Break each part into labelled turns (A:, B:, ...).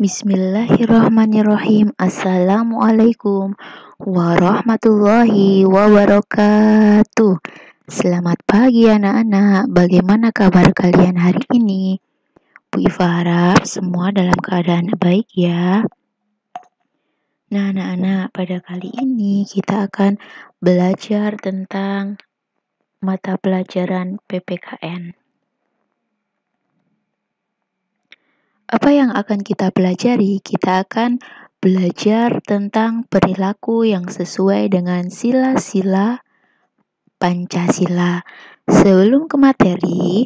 A: Bismillahirrahmanirrahim. Assalamualaikum warahmatullahi wabarakatuh. Selamat pagi anak-anak. Bagaimana kabar kalian hari ini? Bu Iva harap semua dalam keadaan baik ya. Nah anak-anak, pada kali ini kita akan belajar tentang mata pelajaran PPKN. Apa yang akan kita pelajari? Kita akan belajar tentang perilaku yang sesuai dengan sila-sila Pancasila. Sebelum ke materi,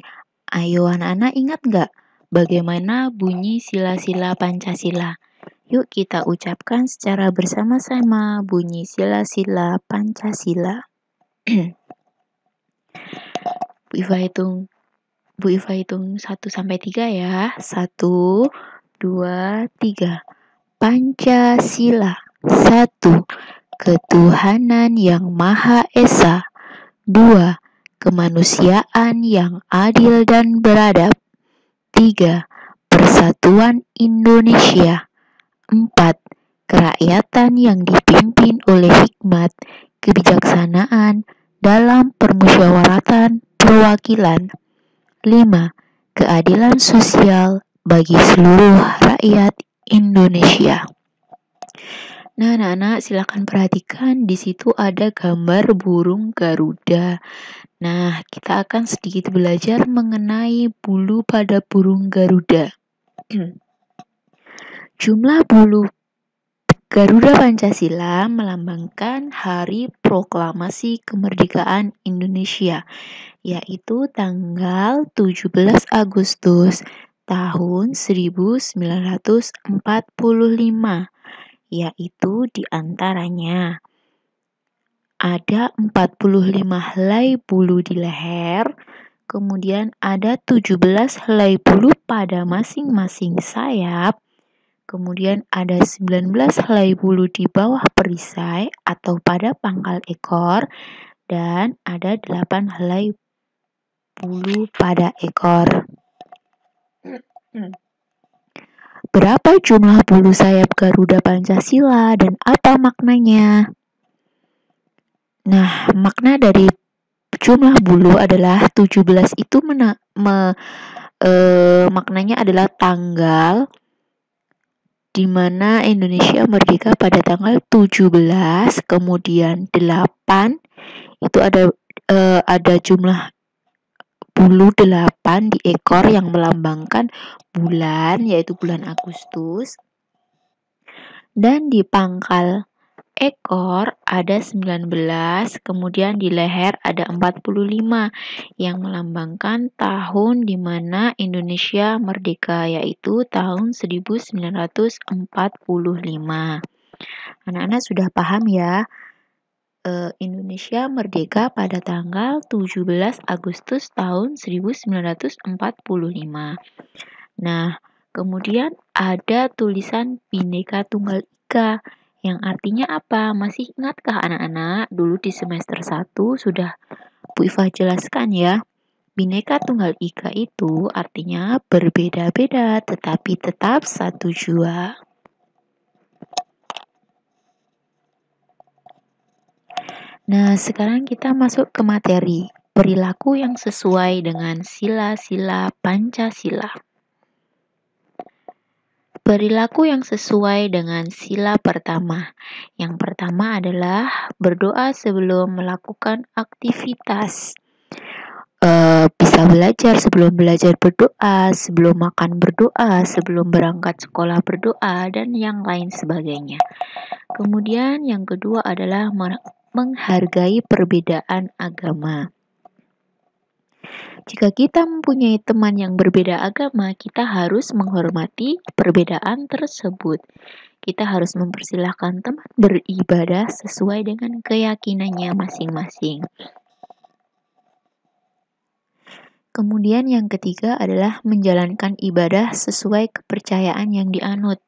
A: ayo anak-anak ingat nggak bagaimana bunyi sila-sila Pancasila? Yuk kita ucapkan secara bersama-sama bunyi sila-sila Pancasila. Bu Iva hitung 1 sampai 3 ya. 1, 2, 3. Pancasila. 1. Ketuhanan yang Maha Esa. 2. Kemanusiaan yang adil dan beradab. 3. Persatuan Indonesia. 4. Kerakyatan yang dipimpin oleh hikmat, kebijaksanaan dalam permusyawaratan perwakilan. 5. Keadilan sosial bagi seluruh rakyat Indonesia. Nah, anak-anak silakan perhatikan di situ ada gambar burung Garuda. Nah, kita akan sedikit belajar mengenai bulu pada burung Garuda. Jumlah bulu Garuda Pancasila melambangkan Hari Proklamasi Kemerdekaan Indonesia, yaitu tanggal 17 Agustus tahun 1945, yaitu diantaranya ada 45 helai bulu di leher, kemudian ada 17 helai bulu pada masing-masing sayap, kemudian ada 19 helai bulu di bawah perisai atau pada pangkal ekor, dan ada 8 helai bulu pada ekor. Berapa jumlah bulu sayap Garuda Pancasila dan apa maknanya? Nah, makna dari jumlah bulu adalah 17 itu maknanya adalah tanggal di mana Indonesia merdeka pada tanggal 17, kemudian 8 itu ada jumlah bulu 8 di ekor yang melambangkan bulan, yaitu bulan Agustus. Dan di pangkal ekor ada 19, kemudian di leher ada 45 yang melambangkan tahun di mana Indonesia merdeka, yaitu tahun 1945. Anak-anak sudah paham ya? Indonesia merdeka pada tanggal 17 Agustus tahun 1945. Nah, kemudian ada tulisan Bhinneka Tunggal Ika yang artinya apa? Masih ingatkah anak-anak? Dulu di semester 1 sudah Bu Iva jelaskan ya. Bhinneka Tunggal Ika itu artinya berbeda-beda tetapi tetap satu jua. Nah, sekarang kita masuk ke materi, perilaku yang sesuai dengan sila-sila Pancasila. Perilaku yang sesuai dengan sila pertama. Yang pertama adalah berdoa sebelum melakukan aktivitas. Bisa belajar sebelum belajar berdoa, sebelum makan berdoa, sebelum berangkat sekolah berdoa, dan yang lain sebagainya. Kemudian yang kedua adalah menghargai perbedaan agama. Jika kita mempunyai teman yang berbeda agama, kita harus menghormati perbedaan tersebut. Kita harus mempersilahkan teman beribadah sesuai dengan keyakinannya masing-masing. Kemudian yang ketiga adalah menjalankan ibadah sesuai kepercayaan yang dianut.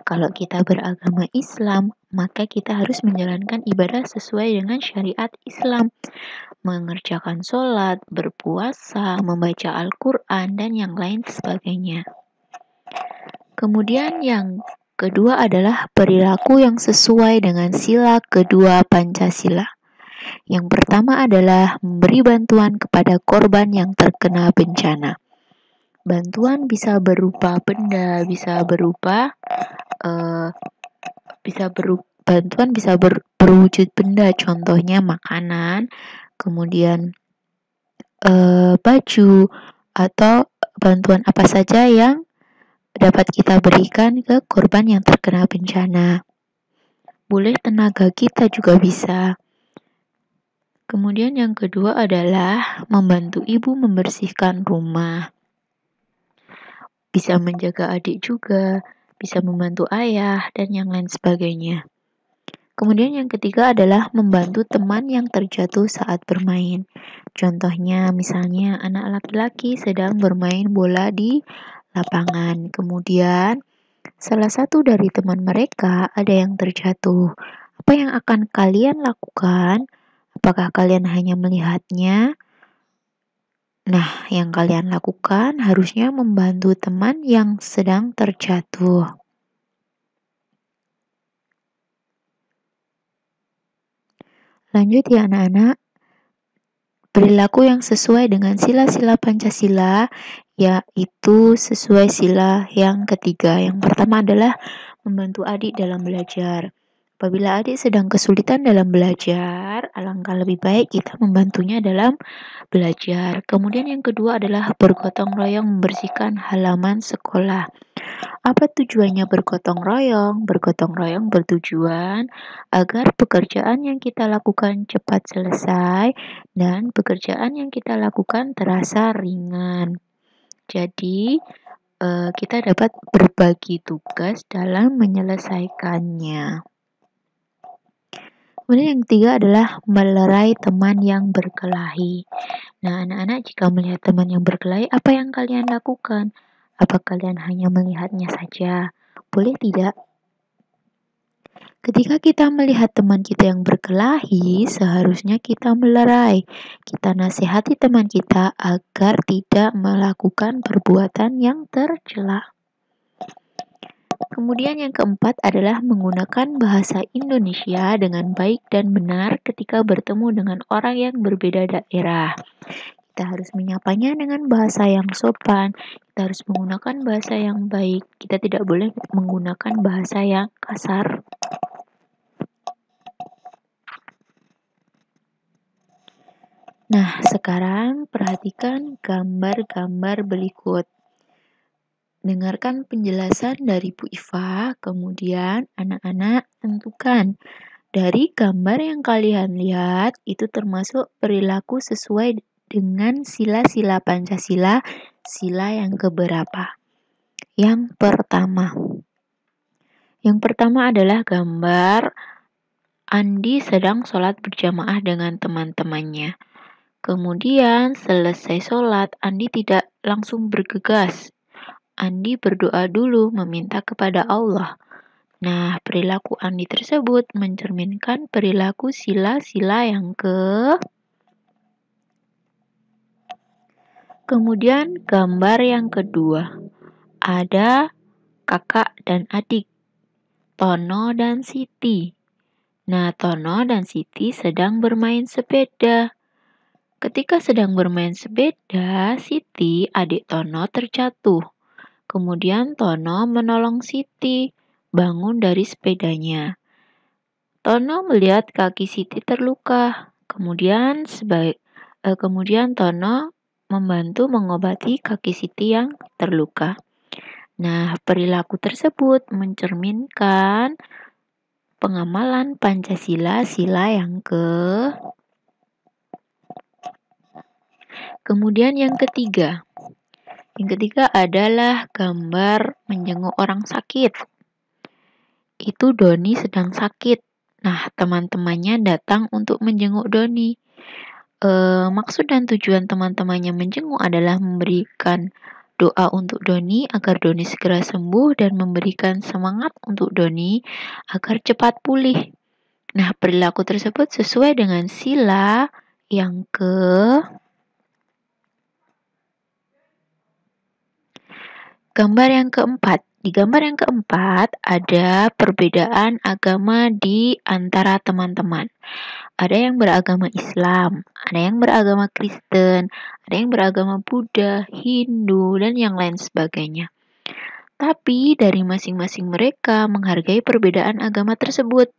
A: Kalau kita beragama Islam, maka kita harus menjalankan ibadah sesuai dengan syariat Islam. Mengerjakan sholat, berpuasa, membaca Al-Quran, dan yang lain sebagainya. Kemudian yang kedua adalah perilaku yang sesuai dengan sila kedua Pancasila. Yang pertama adalah memberi bantuan kepada korban yang terkena bencana. Bantuan bisa berupa benda, bantuan bisa berwujud benda, contohnya makanan, kemudian baju, atau bantuan apa saja yang dapat kita berikan ke korban yang terkena bencana. Boleh tenaga kita juga bisa. Kemudian yang kedua adalah membantu ibu membersihkan rumah. Bisa menjaga adik juga, bisa membantu ayah, dan yang lain sebagainya. Kemudian yang ketiga adalah membantu teman yang terjatuh saat bermain. Contohnya misalnya anak laki-laki sedang bermain bola di lapangan. Kemudian salah satu dari teman mereka ada yang terjatuh. Apa yang akan kalian lakukan? Apakah kalian hanya melihatnya? Nah, yang kalian lakukan harusnya membantu teman yang sedang terjatuh. Lanjut ya anak-anak. Perilaku yang sesuai dengan sila-sila Pancasila, yaitu sesuai sila yang ketiga. Yang pertama adalah membantu adik dalam belajar. Apabila adik sedang kesulitan dalam belajar, alangkah lebih baik kita membantunya dalam belajar. Kemudian yang kedua adalah bergotong royong membersihkan halaman sekolah. Apa tujuannya bergotong royong? Bergotong royong bertujuan agar pekerjaan yang kita lakukan cepat selesai dan pekerjaan yang kita lakukan terasa ringan. Jadi, kita dapat berbagi tugas dalam menyelesaikannya. Kemudian yang ketiga adalah melerai teman yang berkelahi. Nah, anak-anak jika melihat teman yang berkelahi, apa yang kalian lakukan? Apa kalian hanya melihatnya saja? Boleh tidak? Ketika kita melihat teman kita yang berkelahi, seharusnya kita melerai. Kita nasihati teman kita agar tidak melakukan perbuatan yang tercela. Kemudian yang keempat adalah menggunakan bahasa Indonesia dengan baik dan benar ketika bertemu dengan orang yang berbeda daerah. Kita harus menyapanya dengan bahasa yang sopan. Kita harus menggunakan bahasa yang baik. Kita tidak boleh menggunakan bahasa yang kasar. Nah, sekarang perhatikan gambar-gambar berikut. Dengarkan penjelasan dari Bu Iva, kemudian anak-anak tentukan. Dari gambar yang kalian lihat, itu termasuk perilaku sesuai dengan sila-sila Pancasila, sila yang keberapa? Yang pertama adalah gambar Andi sedang sholat berjamaah dengan teman-temannya. Kemudian selesai sholat, Andi tidak langsung bergegas. Andi berdoa dulu meminta kepada Allah. Nah, perilaku Andi tersebut mencerminkan perilaku sila-sila yang Kemudian gambar yang kedua. Ada kakak dan adik, Tono dan Siti. Nah, Tono dan Siti sedang bermain sepeda. Ketika sedang bermain sepeda, Siti, adik Tono, terjatuh. Kemudian Tono menolong Siti bangun dari sepedanya. Tono melihat kaki Siti terluka. Kemudian Tono membantu mengobati kaki Siti yang terluka. Nah, perilaku tersebut mencerminkan pengamalan Pancasila sila yang Kemudian yang ketiga. Yang ketiga adalah gambar menjenguk orang sakit. Itu Doni sedang sakit. Nah, teman-temannya datang untuk menjenguk Doni. Maksud dan tujuan teman-temannya menjenguk adalah memberikan doa untuk Doni agar Doni segera sembuh dan memberikan semangat untuk Doni agar cepat pulih. Nah, perilaku tersebut sesuai dengan sila yang Gambar yang keempat. Di gambar yang keempat, ada perbedaan agama di antara teman-teman. Ada yang beragama Islam, ada yang beragama Kristen, ada yang beragama Buddha, Hindu, dan yang lain sebagainya. Tapi dari masing-masing mereka menghargai perbedaan agama tersebut.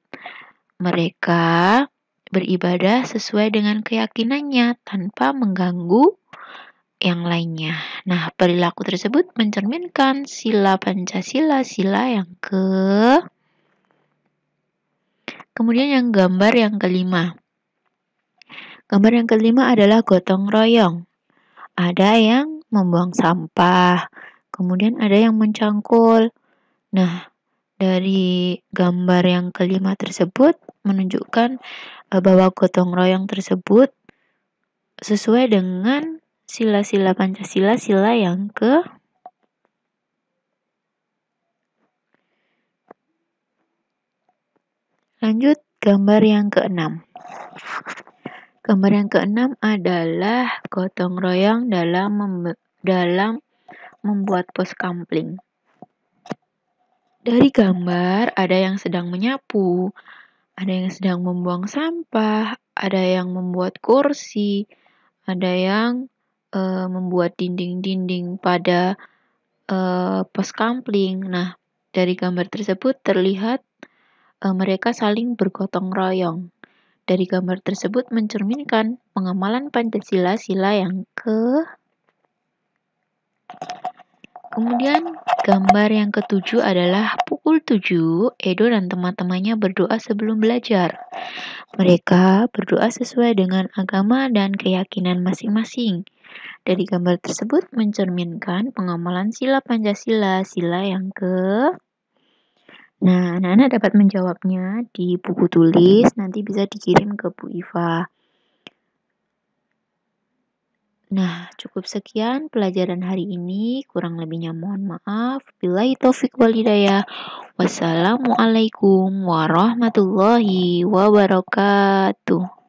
A: Mereka beribadah sesuai dengan keyakinannya tanpa mengganggu yang lainnya. Nah, perilaku tersebut mencerminkan sila Pancasila, sila yang Kemudian yang gambar yang kelima. Gambar yang kelima adalah gotong royong. Ada yang membuang sampah, kemudian ada yang mencangkul. Nah, dari gambar yang kelima tersebut menunjukkan bahwa gotong royong tersebut sesuai dengan sila-sila Pancasila, sila yang Lanjut gambar yang keenam. Gambar yang keenam adalah gotong royong dalam membuat pos kampling. Dari gambar ada yang sedang menyapu, ada yang sedang membuang sampah, ada yang membuat kursi, ada yang membuat dinding-dinding pada pos kampling. Nah, dari gambar tersebut terlihat mereka saling bergotong royong. Dari gambar tersebut mencerminkan pengamalan Pancasila, sila yang Kemudian gambar yang ketujuh adalah pukul 7, Edo dan teman-temannya berdoa sebelum belajar. Mereka berdoa sesuai dengan agama dan keyakinan masing-masing. Dari gambar tersebut mencerminkan pengamalan sila Pancasila, sila yang Nah, anak-anak dapat menjawabnya di buku tulis, nanti bisa dikirim ke Bu Iva. Nah, cukup sekian pelajaran hari ini. Kurang lebihnya mohon maaf. Billahi taufik wal hidayah. Wassalamualaikum warahmatullahi wabarakatuh.